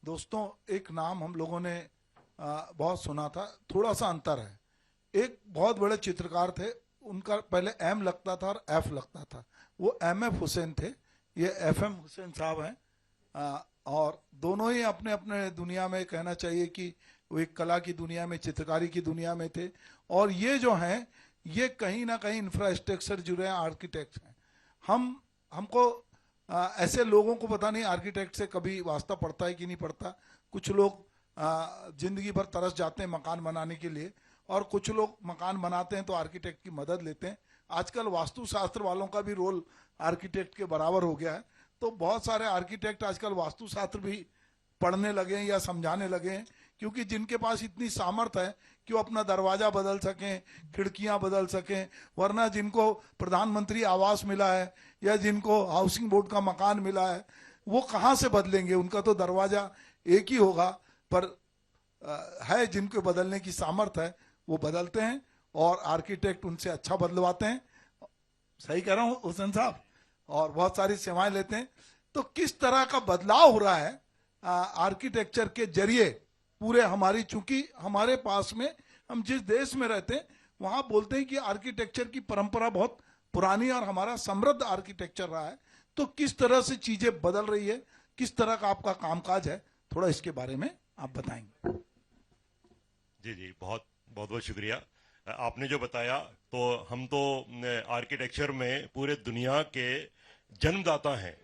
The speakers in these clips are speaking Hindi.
दोस्तों, एक नाम हम लोगों ने बहुत सुना था, थोड़ा सा अंतर है। एक बहुत बड़े चित्रकार थे, उनका पहले एम लगता था और एफ लगता था। वो एम एफ हुसैन थे, ये एफ एम हुसैन साहब हैं। और दोनों ही अपने अपने दुनिया में, कहना चाहिए कि वो एक कला की दुनिया में, चित्रकारी की दुनिया में थे। और ये जो हैं, ये कहीं ना कहीं इंफ्रास्ट्रक्चर जुड़े हैं, आर्किटेक्ट हैं। हमको ऐसे लोगों को पता नहीं आर्किटेक्ट से कभी वास्ता पड़ता है कि नहीं पड़ता। कुछ लोग जिंदगी भर तरस जाते हैं मकान बनाने के लिए, और कुछ लोग मकान बनाते हैं तो आर्किटेक्ट की मदद लेते हैं। आजकल वास्तुशास्त्र वालों का भी रोल आर्किटेक्ट के बराबर हो गया है। तो बहुत सारे आर्किटेक्ट आजकल वास्तुशास्त्र भी पढ़ने लगे हैं या समझाने लगे हैं, क्योंकि जिनके पास इतनी सामर्थ्य है कि वो अपना दरवाजा बदल सकें, खिड़कियां बदल सकें। वरना जिनको प्रधानमंत्री आवास मिला है या जिनको हाउसिंग बोर्ड का मकान मिला है, वो कहाँ से बदलेंगे? उनका तो दरवाजा एक ही होगा। पर है जिनको बदलने की सामर्थ्य है, वो बदलते हैं और आर्किटेक्ट उनसे अच्छा बदलवाते हैं। सही कह रहा हूं हुसैन साहब? और बहुत सारी सेवाएं लेते हैं। तो किस तरह का बदलाव हो रहा है आर्किटेक्चर के जरिए पूरे हमारी, चूंकि हमारे पास में, हम जिस देश में रहते हैं वहां बोलते हैं कि आर्किटेक्चर की परंपरा बहुत पुरानी और हमारा समृद्ध आर्किटेक्चर रहा है। तो किस तरह से चीजें बदल रही है, किस तरह का आपका कामकाज है, थोड़ा इसके बारे में आप बताएंगे। जी जी, बहुत बहुत बहुत शुक्रिया। आपने जो बताया, तो हम तो आर्किटेक्चर में पूरे दुनिया के जन्मदाता हैं।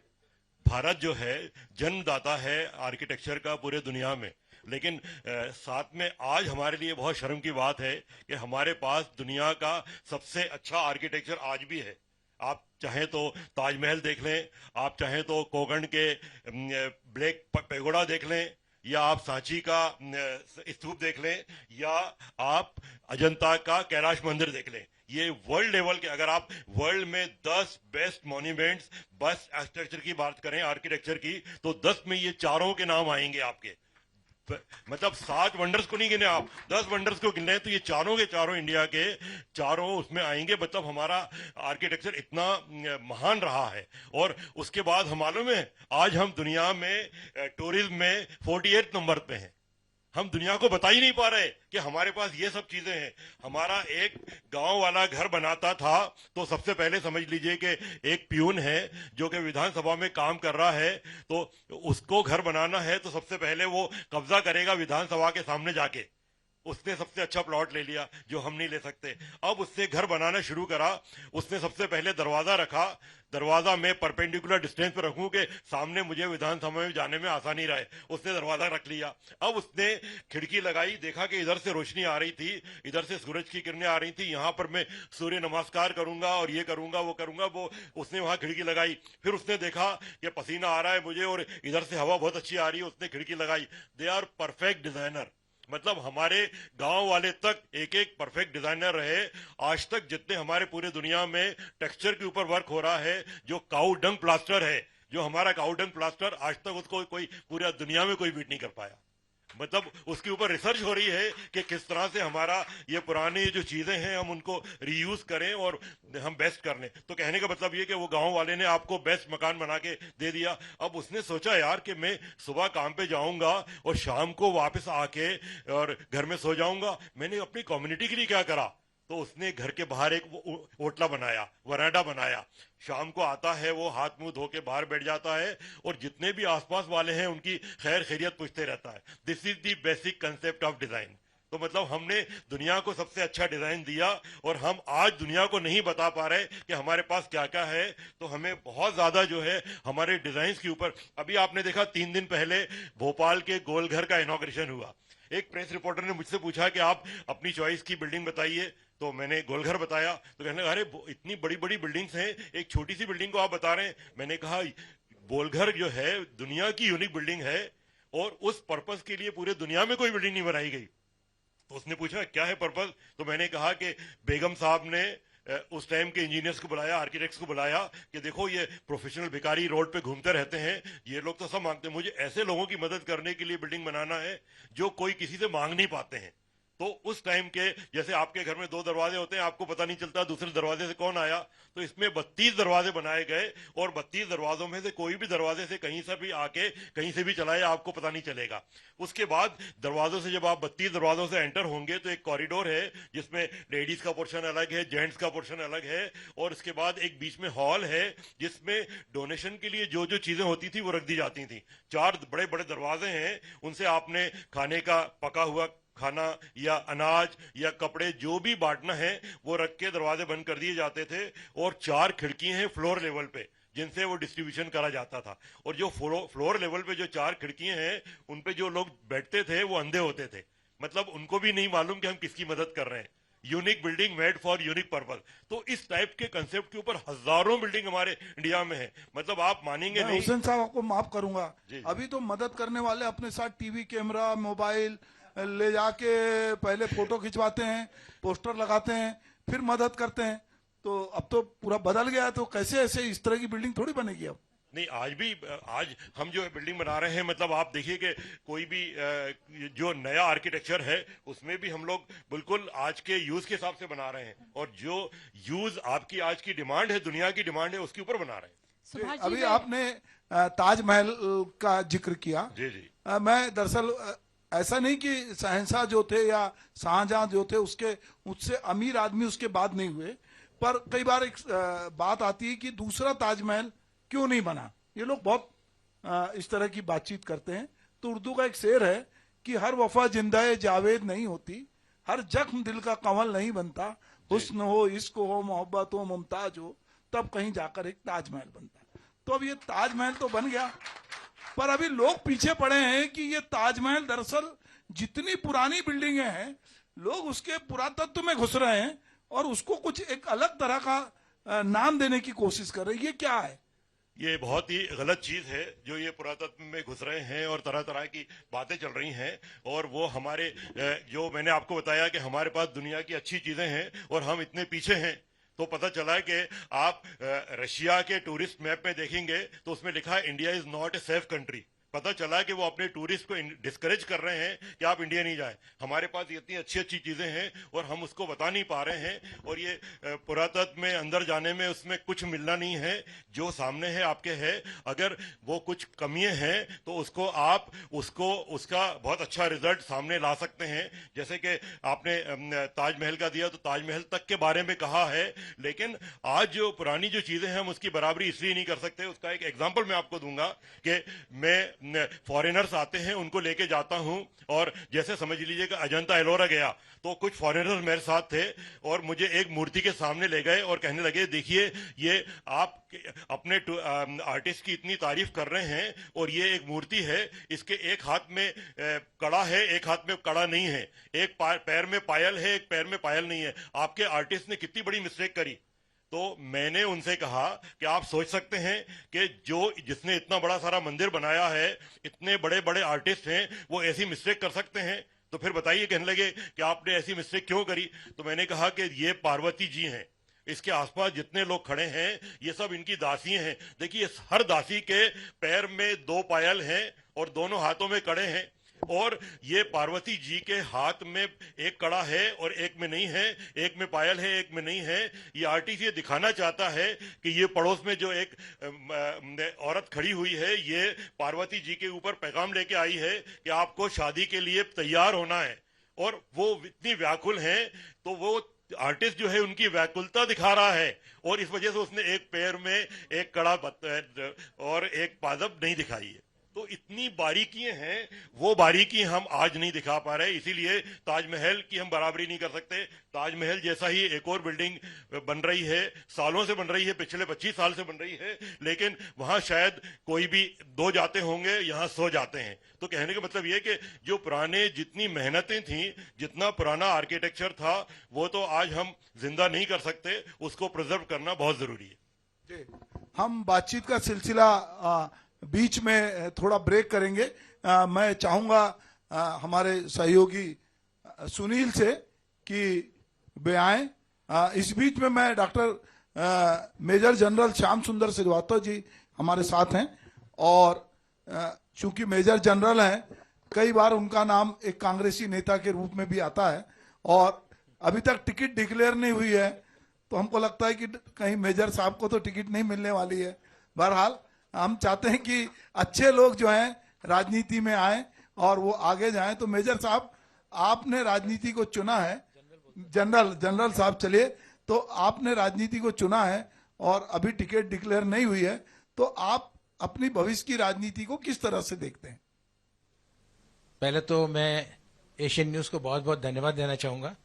भारत जो है जन्मदाता है आर्किटेक्चर का पूरे दुनिया में। लेकिन साथ में आज हमारे लिए बहुत शर्म की बात है कि हमारे पास दुनिया का सबसे अच्छा आर्किटेक्चर आज भी है। आप चाहें तो ताजमहल देख लें, आप चाहें तो कोकण के ब्लैक पेगोडा देख लें, या आप सांची का स्तूप देख लें, या आप अजंता का कैलाश मंदिर देख लें। ये वर्ल्ड लेवल के, अगर आप वर्ल्ड में 10 बेस्ट मॉन्यूमेंट्स, बेस्ट आर्किटेक्चर की बात करें, आर्किटेक्चर की, तो 10 में ये चारों के नाम आएंगे आपके। मतलब 7 वंडर्स को नहीं गिने आप, 10 वंडर्स को गिने तो ये चारों के चारों इंडिया के चारों उसमें आएंगे। मतलब हमारा आर्किटेक्चर इतना महान रहा है। और उसके बाद हम मालूम है, आज हम दुनिया में टूरिज्म में 48 नंबर पे हैं। हम दुनिया को बता ही नहीं पा रहे कि हमारे पास ये सब चीजें हैं। हमारा एक गांव वाला घर बनाता था तो सबसे पहले समझ लीजिए कि एक प्यून है जो कि विधानसभा में काम कर रहा है, तो उसको घर बनाना है तो सबसे पहले वो कब्जा करेगा विधानसभा के सामने जाके। उसने सबसे अच्छा प्लॉट ले लिया जो हम नहीं ले सकते। अब उससे घर बनाना शुरू करा। उसने सबसे पहले दरवाजा रखा, दरवाजा में परपेंडिकुलर डिस्टेंस पर रखूं कि सामने मुझे विधानसभा में जाने में आसानी रहे। उसने दरवाजा रख लिया। अब उसने खिड़की लगाई, देखा कि इधर से रोशनी आ रही थी, इधर से सूरज की किरणें आ रही थी, यहां पर मैं सूर्य नमस्कार करूंगा और ये करूंगा वो करूंगा। वो उसने वहां खिड़की लगाई। फिर उसने देखा कि पसीना आ रहा है मुझे और इधर से हवा बहुत अच्छी आ रही है, उसने खिड़की लगाई। They are perfect designer. मतलब हमारे गांव वाले तक एक एक परफेक्ट डिजाइनर रहे। आज तक जितने हमारे पूरे दुनिया में टेक्सचर के ऊपर वर्क हो रहा है, जो काऊ डंग प्लास्टर है, जो हमारा काऊ डंग प्लास्टर, आज तक उसको कोई पूरी दुनिया में कोई बीट नहीं कर पाया। मतलब उसके ऊपर रिसर्च हो रही है कि किस तरह से हमारा ये पुरानी जो चीजें हैं हम उनको रीयूज करें और हम बेस्ट कर लें। तो कहने का मतलब ये कि वो गांव वाले ने आपको बेस्ट मकान बना के दे दिया। अब उसने सोचा यार कि मैं सुबह काम पे जाऊंगा और शाम को वापस आके और घर में सो जाऊंगा। मैंने अपनी कम्युनिटी के लिए क्या करा, तो उसने घर के बाहर एक ओटला बनाया, वरांडा बनाया। शाम को आता है, वो हाथ मुंह धो के बाहर बैठ जाता है और जितने भी आसपास वाले हैं उनकी खैर खैरियत पूछते रहता है। This is the basic concept of design. तो मतलब हमने दुनिया को सबसे अच्छा डिजाइन दिया और हम आज दुनिया को नहीं बता पा रहे कि हमारे पास क्या क्या है। तो हमें बहुत ज्यादा जो है हमारे डिजाइन के ऊपर, अभी आपने देखा 3 दिन पहले भोपाल के गोलघर का इनॉग्रेशन हुआ। एक प्रेस रिपोर्टर ने मुझसे पूछा कि आप अपनी चॉइस की बिल्डिंग बताइए, तो मैंने गोलघर बताया। तो कहने लगा, अरे इतनी बड़ी बड़ी बिल्डिंग्स हैं, एक छोटी सी बिल्डिंग को आप बता रहे हैं। मैंने कहा गोलघर जो है दुनिया की यूनिक बिल्डिंग है और उस पर्पस के लिए पूरे दुनिया में कोई बिल्डिंग नहीं बनाई गई। तो उसने पूछा क्या है पर्पस, तो मैंने कहा कि बेगम साहब ने उस टाइम के इंजीनियर्स को बुलाया, आर्किटेक्ट्स को बुलाया कि देखो ये प्रोफेशनल भिखारी रोड पे घूमते रहते हैं, ये लोग तो सब मांगते हैं, मुझे ऐसे लोगों की मदद करने के लिए बिल्डिंग बनाना है जो कोई किसी से मांग नहीं पाते हैं। तो उस टाइम के, जैसे आपके घर में 2 दरवाजे होते हैं, आपको पता नहीं चलता दूसरे दरवाजे से कौन आया, तो इसमें 32 दरवाजे बनाए गए और 32 दरवाजों में से कोई भी दरवाजे से कहीं से भी आके कहीं से भी चलाए, आपको पता नहीं चलेगा। उसके बाद दरवाजों से जब आप 32 दरवाजों से एंटर होंगे तो एक कॉरिडोर है जिसमें लेडीज का पोर्शन अलग है, जेंट्स का पोर्शन अलग है, और उसके बाद एक बीच में हॉल है जिसमें डोनेशन के लिए जो जो चीजें होती थी वो रख दी जाती थी। 4 बड़े बड़े दरवाजे हैं, उनसे आपने खाने का पका हुआ खाना या अनाज या कपड़े जो भी बांटना है वो रख के दरवाजे बंद कर दिए जाते थे, और 4 खिड़कियां हैं फ्लोर लेवल पे जिनसे वो डिस्ट्रीब्यूशन करा जाता था। और जो फ्लोर लेवल पे जो 4 खिड़कियां हैं उन पे जो लोग बैठते थे वो अंधे होते थे, मतलब उनको भी नहीं मालूम कि हम किसकी मदद कर रहे हैं। Unique building made for unique purpose. तो इस टाइप के कंसेप्ट के ऊपर हजारों बिल्डिंग हमारे इंडिया में है, मतलब आप मानेंगे मैं नहीं। हुसैन साहब आपको माफ करूंगा, जी, जी। अभी तो मदद करने वाले अपने साथ टीवी, कैमरा, मोबाइल ले जाके पहले फोटो खिंचवाते हैं, पोस्टर लगाते हैं, फिर मदद करते हैं। तो अब तो पूरा बदल गया है, तो कैसे ऐसे इस तरह की बिल्डिंग थोड़ी बनेगी अब। नहीं, आज हम जो बिल्डिंग बना रहे हैं, मतलब आप देखिए कि कोई भी जो नया आर्किटेक्चर है उसमें भी हम लोग बिल्कुल आज के यूज के हिसाब से बना रहे हैं, और जो यूज आपकी आज की डिमांड है, दुनिया की डिमांड है, उसके ऊपर बना रहे हैं। अभी आपने ताजमहल का जिक्र किया। जी जी। मैं दरअसल ऐसा नहीं कि शहंशाह जो थे या शाहजहां जो थे उसके उससे अमीर आदमी उसके बाद नहीं हुए, पर कई बार एक बात आती है कि दूसरा ताजमहल क्यों नहीं बना। ये लोग बहुत इस तरह की बातचीत करते हैं। तो उर्दू का एक शेर है कि हर वफा जिंदा जावेद नहीं होती, हर जख्म दिल का कंवल नहीं बनता, हुस्न हो, इश्क हो, मोहब्बत हो, मुमताज हो, तब कहीं जाकर एक ताजमहल बनता। तो अब ये ताजमहल तो बन गया, पर अभी लोग पीछे पड़े हैं कि ये ताजमहल दरअसल जितनी पुरानी बिल्डिंगें हैं, लोग उसके पुरातत्व में घुस रहे हैं और उसको कुछ एक अलग तरह का नाम देने की कोशिश कर रहे हैं। ये क्या है? ये बहुत ही गलत चीज है जो ये पुरातत्व में घुस रहे हैं और तरह तरह की बातें चल रही हैं, और वो हमारे जो मैंने आपको बताया कि हमारे पास दुनिया की अच्छी चीजें हैं और हम इतने पीछे हैं। तो पता चला है कि आप रशिया के टूरिस्ट मैप में देखेंगे तो उसमें लिखा है India is not a safe country. पता चला कि वो अपने टूरिस्ट को डिस्करेज कर रहे हैं कि आप इंडिया नहीं जाएं। हमारे पास इतनी अच्छी अच्छी चीजें हैं और हम उसको बता नहीं पा रहे हैं, और ये पुरातत्व में अंदर जाने में उसमें कुछ मिलना नहीं है। जो सामने है आपके है, अगर वो कुछ कमियां हैं तो उसका बहुत अच्छा रिजल्ट सामने ला सकते हैं। जैसे कि आपने ताजमहल का दिया, तो ताजमहल तक के बारे में कहा है, लेकिन आज जो पुरानी जो चीजें हैं हम उसकी बराबरी इसलिए नहीं कर सकते। उसका एक एग्जाम्पल मैं आपको दूंगा कि मैं फॉरेनर्स आते हैं उनको लेके जाता हूं, और जैसे समझ लीजिए कि अजंता एलोरा गया तो कुछ फॉरेनर्स मेरे साथ थे और मुझे एक मूर्ति के सामने ले गए और कहने लगे, देखिए ये आप अपने आर्टिस्ट की इतनी तारीफ कर रहे हैं और ये एक मूर्ति है, इसके एक हाथ में कड़ा है, एक हाथ में कड़ा नहीं है, एक पैर में पायल है, एक पैर में पायल नहीं है, आपके आर्टिस्ट ने कितनी बड़ी मिस्टेक करी। तो मैंने उनसे कहा कि आप सोच सकते हैं कि जिसने इतना बड़ा सारा मंदिर बनाया है, इतने बड़े बड़े आर्टिस्ट हैं, वो ऐसी मिस्टेक कर सकते हैं? तो फिर बताइए, कहने लगे कि आपने ऐसी मिस्टेक क्यों करी। तो मैंने कहा कि ये पार्वती जी हैं, इसके आसपास जितने लोग खड़े हैं ये सब इनकी दासी हैं। देखिए हर दासी के पैर में 2 पायल हैं और दोनों हाथों में कड़े हैं, और ये पार्वती जी के हाथ में एक कड़ा है और एक में नहीं है, एक में पायल है, एक में नहीं है। ये आर्टिस्ट ये दिखाना चाहता है कि ये पड़ोस में जो एक औरत खड़ी हुई है, ये पार्वती जी के ऊपर पैगाम लेके आई है कि आपको शादी के लिए तैयार होना है, और वो इतनी व्याकुल हैं, तो वो आर्टिस्ट जो है उनकी व्याकुलता दिखा रहा है, और इस वजह से उसने एक पैर में एक कड़ा और एक पादप नहीं दिखाई है। तो इतनी बारीकियां हैं, वो बारीकी हम आज नहीं दिखा पा रहे, इसीलिए ताजमहल की हम बराबरी नहीं कर सकते। ताजमहल जैसा ही एक और बिल्डिंग बन रही है, सालों से बन रही है, पिछले 25 साल से बन रही है, लेकिन वहां शायद कोई भी 2 जाते होंगे, यहां 100 जाते हैं। तो कहने का मतलब यह कि जो पुराने जितनी मेहनतें थी, जितना पुराना आर्किटेक्चर था, वो तो आज हम जिंदा नहीं कर सकते, उसको प्रिजर्व करना बहुत जरूरी है। हम बातचीत का सिलसिला बीच में थोड़ा ब्रेक करेंगे। मैं चाहूंगा हमारे सहयोगी सुनील से कि वे आए। इस बीच में मैं डॉक्टर मेजर जनरल श्याम सुंदर श्रीवास्तव जी हमारे साथ हैं, और चूंकि मेजर जनरल हैं कई बार उनका नाम एक कांग्रेसी नेता के रूप में भी आता है और अभी तक टिकट डिक्लेयर नहीं हुई है, तो हमको लगता है कि कहीं मेजर साहब को तो टिकट नहीं मिलने वाली है। बहरहाल हम चाहते हैं कि अच्छे लोग जो हैं राजनीति में आए और वो आगे जाएं। तो मेजर साहब, आपने राजनीति को चुना है, जनरल साहब चलिए, तो आपने राजनीति को चुना है और अभी टिकट डिक्लेयर नहीं हुई है, तो आप अपनी भविष्य की राजनीति को किस तरह से देखते हैं? पहले तो मैं एशियन न्यूज़ को बहुत बहुत धन्यवाद देना चाहूँगा।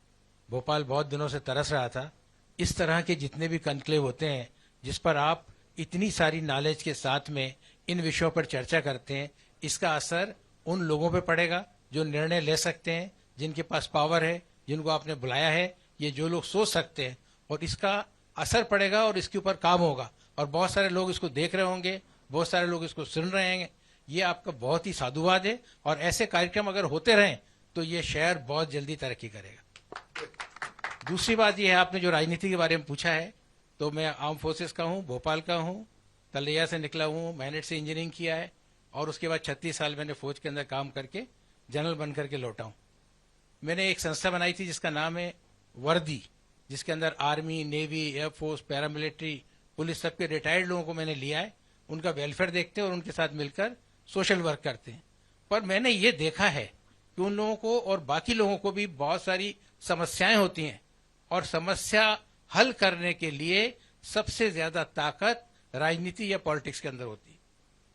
भोपाल बहुत दिनों से तरस रहा था। इस तरह के जितने भी कॉन्क्लेव होते हैं जिस पर आप इतनी सारी नॉलेज के साथ में इन विषयों पर चर्चा करते हैं, इसका असर उन लोगों पे पड़ेगा जो निर्णय ले सकते हैं, जिनके पास पावर है, जिनको आपने बुलाया है, ये जो लोग सोच सकते हैं, और इसका असर पड़ेगा और इसके ऊपर काम होगा। और बहुत सारे लोग इसको देख रहे होंगे, बहुत सारे लोग इसको सुन रहे हैं। ये आपका बहुत ही साधुवाद है और ऐसे कार्यक्रम अगर होते रहें तो ये शहर बहुत जल्दी तरक्की करेगा। दूसरी बात यह है, आपने जो राजनीति के बारे में पूछा है, तो मैं आर्म फोर्सेस का हूँ, भोपाल का हूँ, तलैया से निकला हूँ, मैनेट से इंजीनियरिंग किया है और उसके बाद 36 साल मैंने फौज के अंदर काम करके जनरल बन करके लौटा हूँ। मैंने एक संस्था बनाई थी जिसका नाम है वर्दी, जिसके अंदर army, navy, air force, paramilitary, police, सबके रिटायर्ड लोगों को मैंने लिया है। उनका वेलफेयर देखते हैं और उनके साथ मिलकर सोशल वर्क करते हैं। पर मैंने ये देखा है कि उन लोगों को और बाकी लोगों को भी बहुत सारी समस्याएं होती हैं और समस्या हल करने के लिए सबसे ज्यादा ताकत राजनीति या पॉलिटिक्स के अंदर होती है।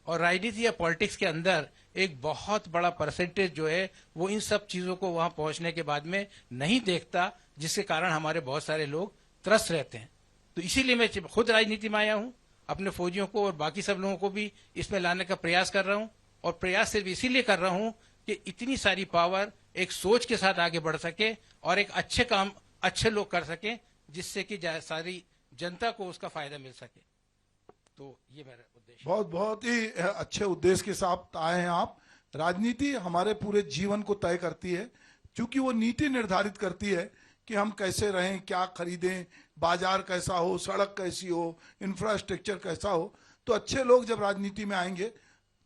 और राजनीति या पॉलिटिक्स के अंदर एक बहुत बड़ा परसेंटेज जो है वो इन सब चीजों को वहां पहुंचने के बाद में नहीं देखता, जिसके कारण हमारे बहुत सारे लोग त्रस्त रहते हैं। तो इसीलिए मैं खुद राजनीति में आया हूं, अपने फौजियों को और बाकी सब लोगों को भी इसमें लाने का प्रयास कर रहा हूं। और प्रयास सिर्फ इसीलिए कर रहा हूं कि इतनी सारी पावर एक सोच के साथ आगे बढ़ सके और एक अच्छे काम अच्छे लोग कर सके, जिससे कि सारी जनता को उसका फायदा मिल सके। तो ये मेरा उद्देश्य। बहुत ही अच्छे उद्देश्य के साथ आए हैं आप। राजनीति हमारे पूरे जीवन को तय करती है, क्योंकि वो नीति निर्धारित करती है कि हम कैसे रहें, क्या खरीदें, बाजार कैसा हो, सड़क कैसी हो, इंफ्रास्ट्रक्चर कैसा हो। तो अच्छे लोग जब राजनीति में आएंगे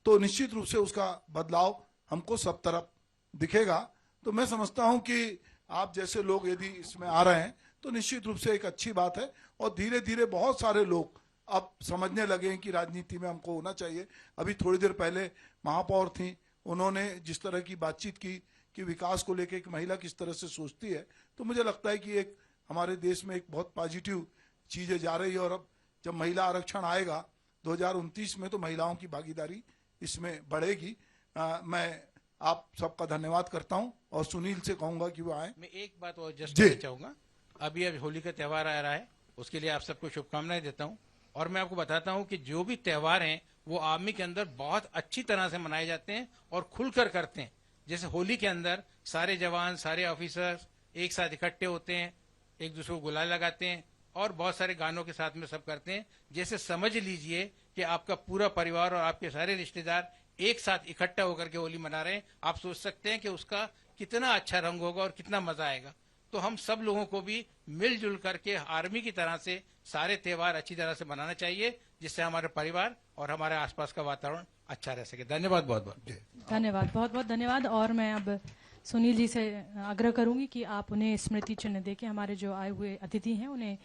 तो निश्चित रूप से उसका बदलाव हमको सब तरफ दिखेगा। तो मैं समझता हूं कि आप जैसे लोग यदि इसमें आ रहे हैं तो निश्चित रूप से एक अच्छी बात है। और धीरे धीरे बहुत सारे लोग अब समझने लगे हैं कि राजनीति में हमको होना चाहिए। अभी थोड़ी देर पहले महापौर थी, उन्होंने जिस तरह की बातचीत की कि विकास को लेकर एक महिला किस तरह से सोचती है, तो मुझे लगता है कि एक हमारे देश में एक बहुत पॉजिटिव चीजें जा रही है। और अब जब महिला आरक्षण आएगा 2029 में, तो महिलाओं की भागीदारी इसमें बढ़ेगी। मैं आप सबका धन्यवाद करता हूं और सुनील से कहूंगा कि वो आए। मैं एक बात और जस्ट कहना चाहूंगा, अभी होली का त्यौहार आ रहा है, उसके लिए आप सबको शुभकामनाएं देता हूं। और मैं आपको बताता हूं कि जो भी त्यौहार हैं वो आर्मी के अंदर बहुत अच्छी तरह से मनाए जाते हैं और खुलकर करते हैं। जैसे होली के अंदर सारे जवान, सारे ऑफिसर्स एक साथ इकट्ठे होते हैं, एक दूसरे को गुलाल लगाते हैं और बहुत सारे गानों के साथ में सब करते हैं। जैसे समझ लीजिए कि आपका पूरा परिवार और आपके सारे रिश्तेदार एक साथ इकट्ठा होकर के होली मना रहे हैं। आप सोच सकते हैं कि उसका कितना अच्छा रंग होगा और कितना मजा आएगा। तो हम सब लोगों को भी मिलजुल करके आर्मी की तरह से सारे त्यौहार अच्छी तरह से मनाना चाहिए, जिससे हमारे परिवार और हमारे आसपास का वातावरण अच्छा रह सके। धन्यवाद, बहुत बहुत धन्यवाद, बहुत बहुत धन्यवाद। और मैं अब सुनील जी से आग्रह करूंगी कि आप उन्हें स्मृति चिन्ह देके, हमारे जो आए हुए अतिथि हैं उन्हें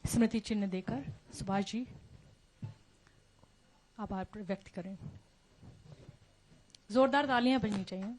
स्मृति चिन्ह देकर सुभाष जी आभार व्यक्त करें। जोरदार तालियां बजनी चाहिए।